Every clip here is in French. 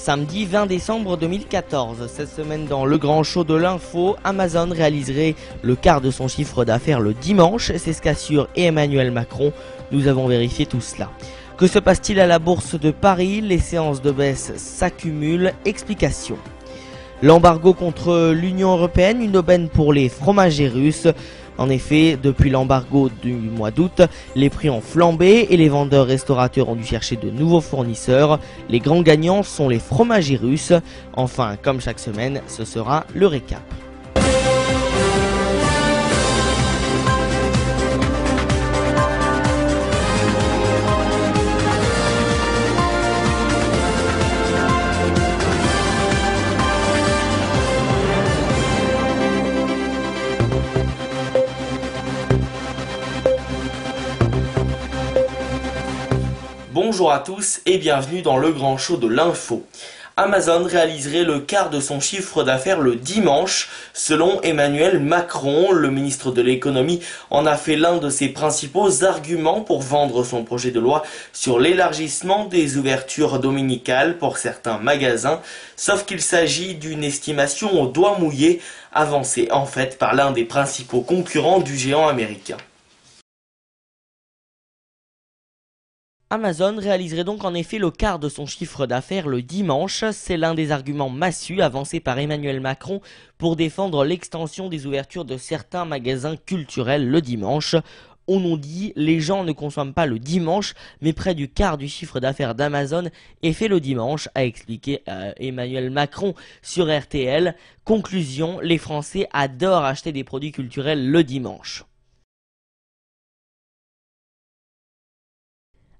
Samedi 20 décembre 2014, cette semaine dans le grand show de l'info, Amazon réaliserait le quart de son chiffre d'affaires le dimanche, c'est ce qu'assure Emmanuel Macron. Nous avons vérifié tout cela. Que se passe-t-il à la bourse de Paris? Les séances de baisse s'accumulent. Explication. L'embargo contre l'Union européenne, une aubaine pour les fromagers russes. En effet, depuis l'embargo du mois d'août, les prix ont flambé et les vendeurs-restaurateurs ont dû chercher de nouveaux fournisseurs. Les grands gagnants sont les fromagers russes. Enfin, comme chaque semaine, ce sera le récap. Bonjour à tous et bienvenue dans le grand show de l'info. Amazon réaliserait le quart de son chiffre d'affaires le dimanche. Selon Emmanuel Macron, le ministre de l'économie en a fait l'un de ses principaux arguments pour vendre son projet de loi sur l'élargissement des ouvertures dominicales pour certains magasins, sauf qu'il s'agit d'une estimation au doigt mouillé avancée en fait par l'un des principaux concurrents du géant américain. Amazon réaliserait donc en effet le quart de son chiffre d'affaires le dimanche. C'est l'un des arguments massus avancés par Emmanuel Macron pour défendre l'extension des ouvertures de certains magasins culturels le dimanche. On nous dit, les gens ne consomment pas le dimanche, mais près du quart du chiffre d'affaires d'Amazon est fait le dimanche, a expliqué Emmanuel Macron sur RTL. Conclusion, les Français adorent acheter des produits culturels le dimanche.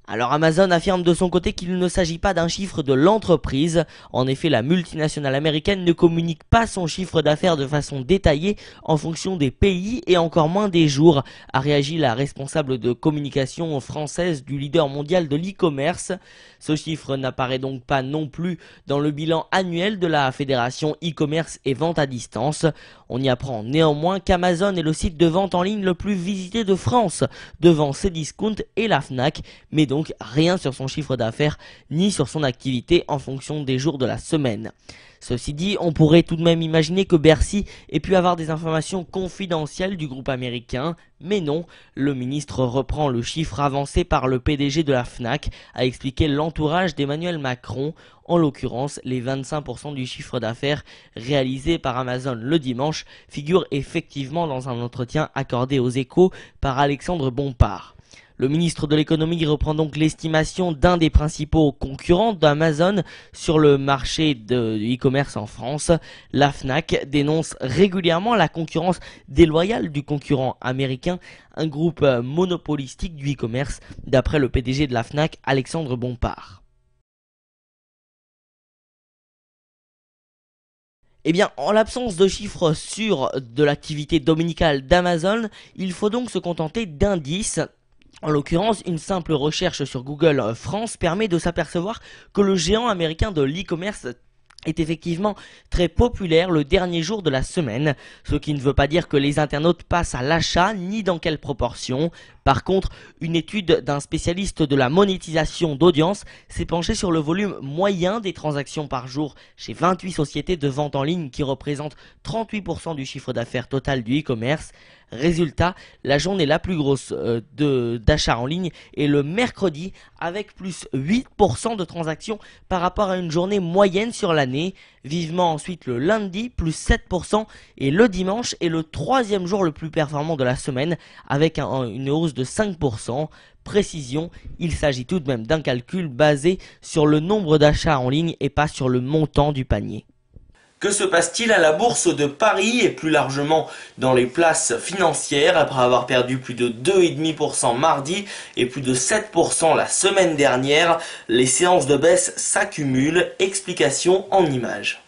Alors Amazon affirme de son côté qu'il ne s'agit pas d'un chiffre de l'entreprise. En effet, la multinationale américaine ne communique pas son chiffre d'affaires de façon détaillée en fonction des pays et encore moins des jours, a réagi la responsable de communication française du leader mondial de l'e-commerce. Ce chiffre n'apparaît donc pas non plus dans le bilan annuel de la fédération e-commerce et vente à distance. On y apprend néanmoins qu'Amazon est le site de vente en ligne le plus visité de France, devant Cdiscount et la Fnac, mais donc rien sur son chiffre d'affaires ni sur son activité en fonction des jours de la semaine. Ceci dit, on pourrait tout de même imaginer que Bercy ait pu avoir des informations confidentielles du groupe américain, mais non, le ministre reprend le chiffre avancé par le PDG de la Fnac, a expliqué l'entourage d'Emmanuel Macron, en l'occurrence les 25% du chiffre d'affaires réalisé par Amazon le dimanche figurent effectivement dans un entretien accordé aux Échos par Alexandre Bompard. Le ministre de l'économie reprend donc l'estimation d'un des principaux concurrents d'Amazon sur le marché de e-commerce en France. La Fnac dénonce régulièrement la concurrence déloyale du concurrent américain, un groupe monopolistique du e-commerce, d'après le PDG de la Fnac, Alexandre Bompard. Eh bien, en l'absence de chiffres sûrs de l'activité dominicale d'Amazon, il faut donc se contenter d'indices. En l'occurrence, une simple recherche sur Google France permet de s'apercevoir que le géant américain de l'e-commerce est effectivement très populaire le dernier jour de la semaine, ce qui ne veut pas dire que les internautes passent à l'achat ni dans quelle proportion. Par contre, une étude d'un spécialiste de la monétisation d'audience s'est penchée sur le volume moyen des transactions par jour chez 28 sociétés de vente en ligne qui représentent 38% du chiffre d'affaires total du e-commerce. Résultat, la journée la plus grosse d'achat en ligne est le mercredi avec plus 8% de transactions par rapport à une journée moyenne sur l'année. Vivement ensuite le lundi, plus 7%, et le dimanche est le troisième jour le plus performant de la semaine avec une hausse de 5%. Précision, il s'agit tout de même d'un calcul basé sur le nombre d'achats en ligne et pas sur le montant du panier. Que se passe-t-il à la bourse de Paris et plus largement dans les places financières après avoir perdu plus de 2,5% mardi et plus de 7% la semaine dernière? Les séances de baisse s'accumulent. Explication en images.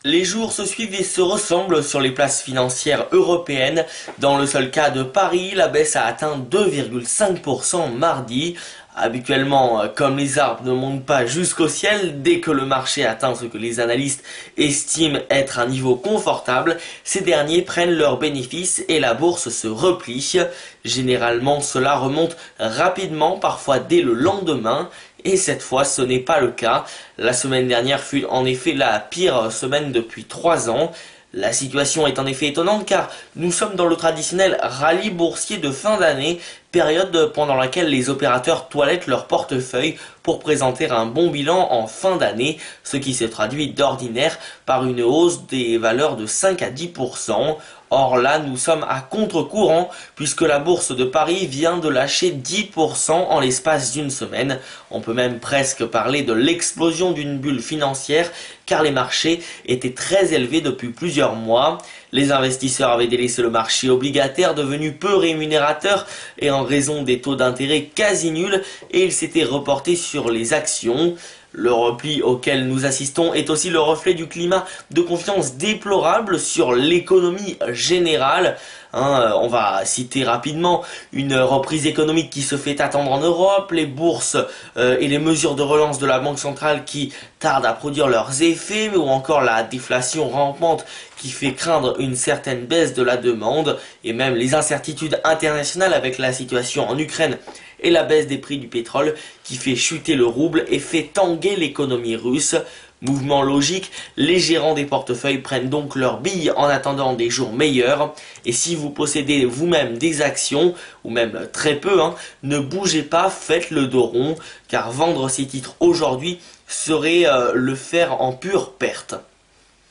Les jours se suivent et se ressemblent sur les places financières européennes. Dans le seul cas de Paris, la baisse a atteint 2,5% mardi. Habituellement, comme les arbres ne montent pas jusqu'au ciel, dès que le marché atteint ce que les analystes estiment être un niveau confortable, ces derniers prennent leurs bénéfices et la bourse se replie. Généralement, cela remonte rapidement, parfois dès le lendemain. Et cette fois, ce n'est pas le cas. La semaine dernière fut en effet la pire semaine depuis 3 ans. La situation est en effet étonnante car nous sommes dans le traditionnel rallye boursier de fin d'année, période pendant laquelle les opérateurs toilettent leur portefeuille pour présenter un bon bilan en fin d'année, ce qui se traduit d'ordinaire par une hausse des valeurs de 5 à 10%. Or là, nous sommes à contre-courant puisque la bourse de Paris vient de lâcher 10% en l'espace d'une semaine. On peut même presque parler de l'explosion d'une bulle financière car les marchés étaient très élevés depuis plusieurs mois. Les investisseurs avaient délaissé le marché obligataire devenu peu rémunérateur et en raison des taux d'intérêt quasi nuls et ils s'étaient reportés sur les actions. Le repli auquel nous assistons est aussi le reflet du climat de confiance déplorable sur l'économie générale. On va citer rapidement une reprise économique qui se fait attendre en Europe, les bourses et les mesures de relance de la Banque centrale qui tardent à produire leurs effets, ou encore la déflation rampante qui fait craindre une certaine baisse de la demande, et même les incertitudes internationales avec la situation en Ukraine et la baisse des prix du pétrole qui fait chuter le rouble et fait tanguer l'économie russe. Mouvement logique, les gérants des portefeuilles prennent donc leurs billes en attendant des jours meilleurs. Et si vous possédez vous-même des actions, ou même très peu, ne bougez pas, faites le dos rond, car vendre ces titres aujourd'hui serait le faire en pure perte.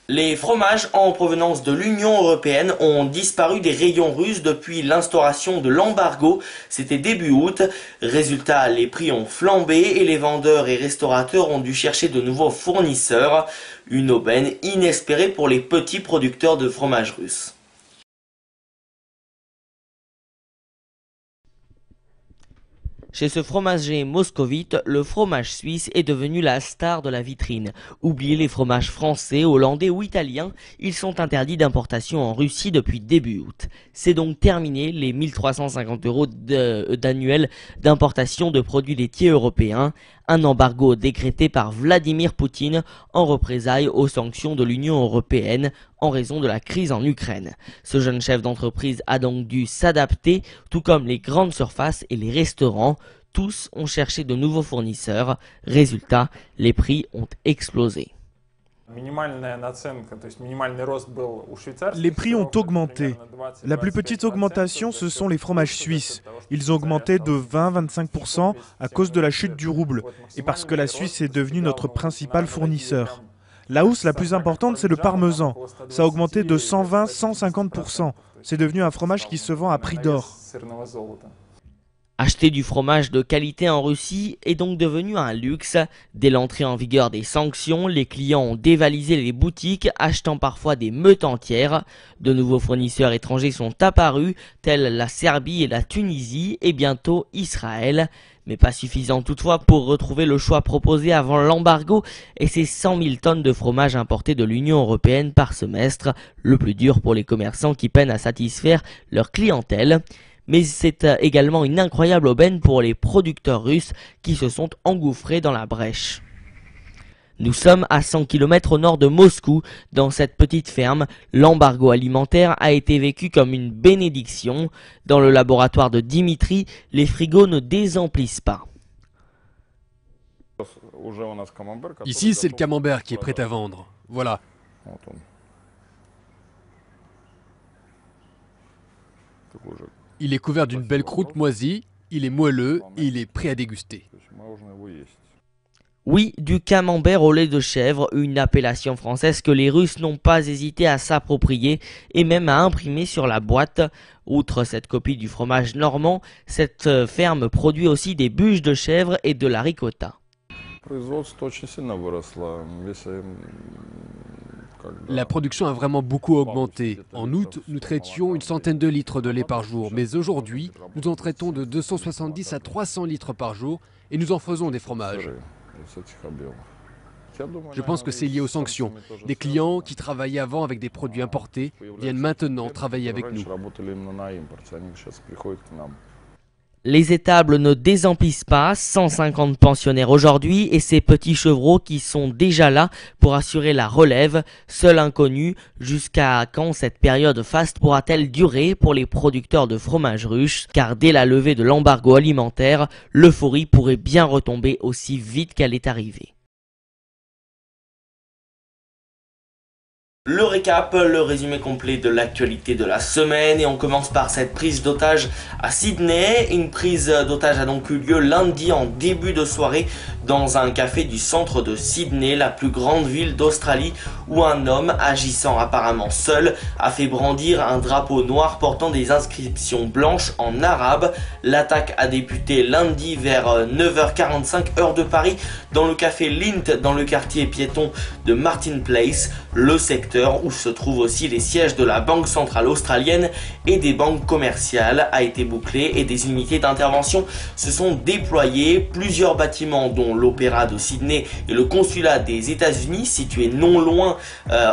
Les fromages en provenance de l'Union européenne ont disparu des rayons russes depuis l'instauration de l'embargo, c'était début août. Résultat, les prix ont flambé et les vendeurs et restaurateurs ont dû chercher de nouveaux fournisseurs. Une aubaine inespérée pour les petits producteurs de fromage russe. Chez ce fromager moscovite, le fromage suisse est devenu la star de la vitrine. Oubliez les fromages français, hollandais ou italiens, ils sont interdits d'importation en Russie depuis début août. C'est donc terminé les 1350 € d'annuel d'importation de produits laitiers européens. Un embargo décrété par Vladimir Poutine en représailles aux sanctions de l'Union européenne en raison de la crise en Ukraine. Ce jeune chef d'entreprise a donc dû s'adapter, tout comme les grandes surfaces et les restaurants. Tous ont cherché de nouveaux fournisseurs. Résultat, les prix ont explosé. Les prix ont augmenté. La plus petite augmentation, ce sont les fromages suisses. Ils ont augmenté de 20-25% à cause de la chute du rouble et parce que la Suisse est devenue notre principal fournisseur. La hausse la plus importante, c'est le parmesan. Ça a augmenté de 120-150%. C'est devenu un fromage qui se vend à prix d'or. Acheter du fromage de qualité en Russie est donc devenu un luxe. Dès l'entrée en vigueur des sanctions, les clients ont dévalisé les boutiques, achetant parfois des meutes entières. De nouveaux fournisseurs étrangers sont apparus, tels la Serbie et la Tunisie, et bientôt Israël. Mais pas suffisant toutefois pour retrouver le choix proposé avant l'embargo et ses 100 000 tonnes de fromage importés de l'Union européenne par semestre, le plus dur pour les commerçants qui peinent à satisfaire leur clientèle. Mais c'est également une incroyable aubaine pour les producteurs russes qui se sont engouffrés dans la brèche. Nous sommes à 100 km au nord de Moscou. Dans cette petite ferme, l'embargo alimentaire a été vécu comme une bénédiction. Dans le laboratoire de Dimitri, les frigos ne désemplissent pas. Ici, c'est le camembert qui est prêt à vendre. Voilà. Il est couvert d'une belle croûte moisie, il est moelleux et il est prêt à déguster. Oui, du camembert au lait de chèvre, une appellation française que les Russes n'ont pas hésité à s'approprier et même à imprimer sur la boîte. Outre cette copie du fromage normand, cette ferme produit aussi des bûches de chèvre et de la ricotta. La production a vraiment beaucoup augmenté. En août, nous traitions une centaine de litres de lait par jour, mais aujourd'hui, nous en traitons de 270 à 300 litres par jour et nous en faisons des fromages. Je pense que c'est lié aux sanctions. Des clients qui travaillaient avant avec des produits importés viennent maintenant travailler avec nous. Les étables ne désemplissent pas, 150 pensionnaires aujourd'hui et ces petits chevreaux qui sont déjà là pour assurer la relève, seul inconnu jusqu'à quand cette période faste pourra-t-elle durer pour les producteurs de fromage ruche, car dès la levée de l'embargo alimentaire, l'euphorie pourrait bien retomber aussi vite qu'elle est arrivée. Le récap, le résumé complet de l'actualité de la semaine et on commence par cette prise d'otage à Sydney. Une prise d'otage a donc eu lieu lundi en début de soirée dans un café du centre de Sydney, la plus grande ville d'Australie, où un homme agissant apparemment seul a fait brandir un drapeau noir portant des inscriptions blanches en arabe. L'attaque a débuté lundi vers 9h45 heure de Paris dans le café Lint dans le quartier piéton de Martin Place, le secteur où se trouvent aussi les sièges de la Banque centrale australienne et des banques commerciales a été bouclé et des unités d'intervention se sont déployées. Plusieurs bâtiments dont l'Opéra de Sydney et le consulat des États-Unis situés non loin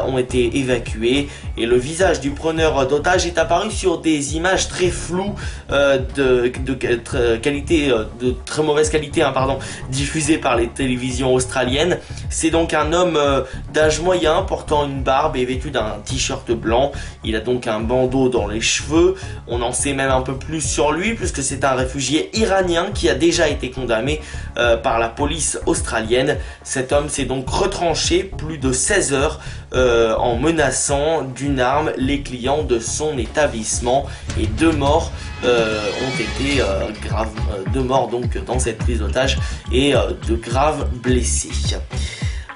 ont été évacués et le visage du preneur d'otages est apparu sur des images très floues de très mauvaise qualité diffusées par les télévisions australiennes. C'est donc un homme d'âge moyen portant une barbe et vêtu d'un t-shirt blanc. Il a donc un bandeau dans les cheveux. On en sait même un peu plus sur lui puisque c'est un réfugié iranien qui a déjà été condamné par la police australienne. Cet homme s'est donc retranché plus de 16 heures en menaçant d'une arme les clients de son établissement et deux morts ont été deux morts donc dans cette prise d'otage et de graves blessés.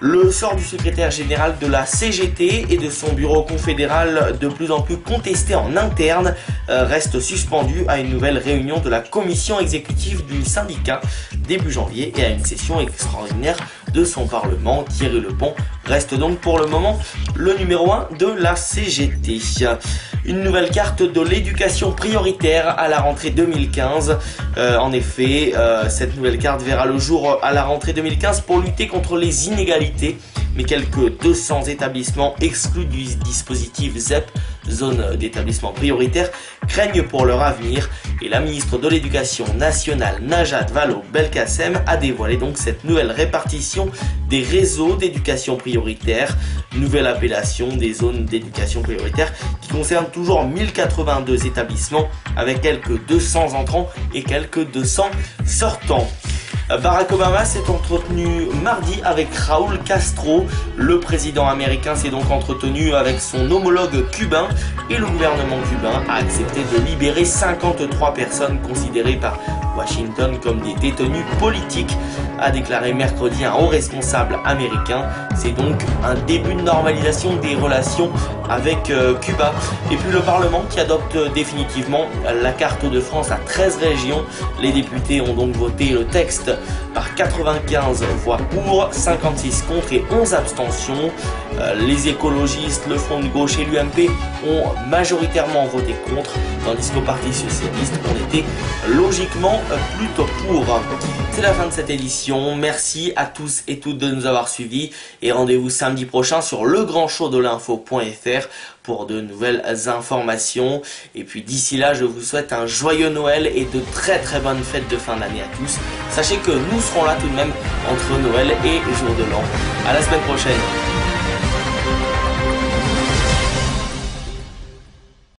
Le sort du secrétaire général de la CGT et de son bureau confédéral de plus en plus contesté en interne reste suspendu à une nouvelle réunion de la commission exécutive du syndicat début janvier et à une session extraordinaire de son parlement. Thierry Lepont reste donc pour le moment le numéro 1 de la CGT. Une nouvelle carte de l'éducation prioritaire à la rentrée 2015. En effet, cette nouvelle carte verra le jour à la rentrée 2015 pour lutter contre les inégalités. Mais quelques 200 établissements exclus du dispositif ZEP, zone d'établissement prioritaire, craignent pour leur avenir. Et la ministre de l'Éducation nationale, Najat Vallaud-Belkacem, a dévoilé donc cette nouvelle répartition des réseaux d'éducation prioritaire, nouvelle appellation des zones d'éducation prioritaire qui concerne toujours 1082 établissements avec quelques 200 entrants et quelques 200 sortants. Barack Obama s'est entretenu mardi avec Raúl Castro. Le président américain s'est donc entretenu avec son homologue cubain et le gouvernement cubain a accepté de libérer 53 personnes considérées par Washington comme des détenus politiques, a déclaré mercredi un haut responsable américain. C'est donc un début de normalisation des relations avec Cuba. Et puis le Parlement qui adopte définitivement la carte de France à 13 régions. Les députés ont donc voté le texte par 95 voix pour, 56 contre et 11 abstentions. Les écologistes, le Front de gauche et l'UMP ont majoritairement voté contre, tandis qu'au Parti socialiste, on était logiquement plutôt pour. C'est la fin de cette édition. Merci à tous et toutes de nous avoir suivis et rendez-vous samedi prochain sur legrandshowdelinfo.fr pour de nouvelles informations. Et puis d'ici là, je vous souhaite un joyeux Noël et de très bonnes fêtes de fin d'année à tous. Sachez que nous serons là tout de même entre Noël et Jour de l'An. À la semaine prochaine.